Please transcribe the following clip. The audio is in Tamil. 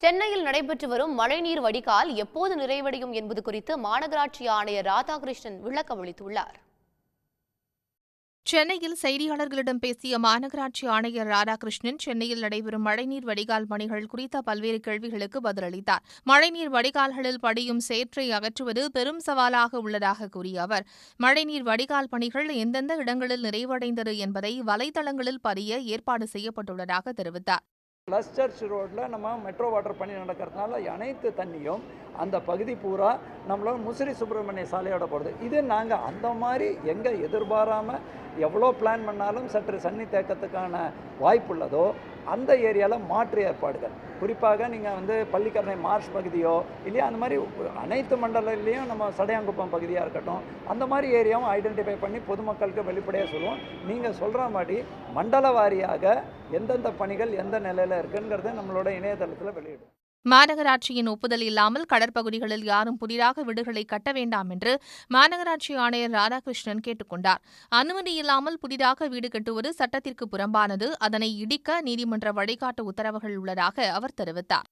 சென்னையில் நடைபெற்று வரும் மழைநீர் வடிகால் எப்போது நிறைவடையும் என்பது குறித்து மாநகராட்சி ஆணையர் ராதாகிருஷ்ணன் விளக்கம் அளித்துள்ளார். சென்னையில் செய்தியாளர்களிடம் பேசிய மாநகராட்சி ஆணையர் ராதாகிருஷ்ணன், சென்னையில் நடைபெறும் மழைநீர் வடிகால் பணிகள் குறித்த பல்வேறு கேள்விகளுக்கு பதிலளித்தார். மழைநீர் வடிகால்களில் படியும் சேற்றை அகற்றுவது பெரும் சவாலாக உள்ளதாக கூறிய அவர், மழைநீர் வடிகால் பணிகள் எந்தெந்த இடங்களில் நிறைவடைந்தது என்பதை வலைதளங்களில் பதிய ஏற்பாடு செய்யப்பட்டுள்ளதாக தெரிவித்தார். சர்ச் ரோட்டில் நம்ம மெட்ரோ வாட்டர் பணி நடக்கிறதுனால அனைத்து தண்ணியும் அந்த பகுதி பூரா நம்மளோட முசிறி சுப்பிரமணிய சாலையோட போடுது. இது நாங்கள் அந்த மாதிரி எங்கே எதிர்பாராமல் எவ்வளோ பிளான் பண்ணாலும் சற்று தண்ணி தேக்கத்துக்கான வாய்ப்புள்ளதோ அந்த ஏரியாவில் மாற்று ஏற்பாடுகள், குறிப்பாக நீங்கள் பள்ளிக்கரணை மார்ஷ் பகுதியோ இல்லையா அந்த மாதிரி அனைத்து மண்டலத்திலையும் நம்ம சடையாங்குப்பம் பகுதியாக இருக்கட்டும், அந்த மாதிரி ஏரியாவும் ஐடென்டிஃபை பண்ணி பொதுமக்களுக்கு வெளிப்படையாக சொல்லுவோம். நீங்கள் சொல்கிற மாதிரி மண்டல வாரியாக எந்தெந்த பணிகள் எந்த நிலையில் இருக்குங்கிறத நம்மளோட இணையதளத்தில் வெளியிடும். மாநகராட்சியின் ஒப்புதல் இல்லாமல் கடற்பகுதிகளில் யாரும் புதிதாக வீடுகளை கட்ட வேண்டாம் என்று மாநகராட்சி ஆணையர் ராதாகிருஷ்ணன் கேட்டுக் கொண்டார். அனுமதி இல்லாமல் புதிதாக வீடு கட்டுவது சட்டத்திற்கு புறம்பானது. அதனை இடிக்க நீதிமன்ற வழிகாட்டு உத்தரவுகள் உள்ளதாக அவர் தெரிவித்தார்.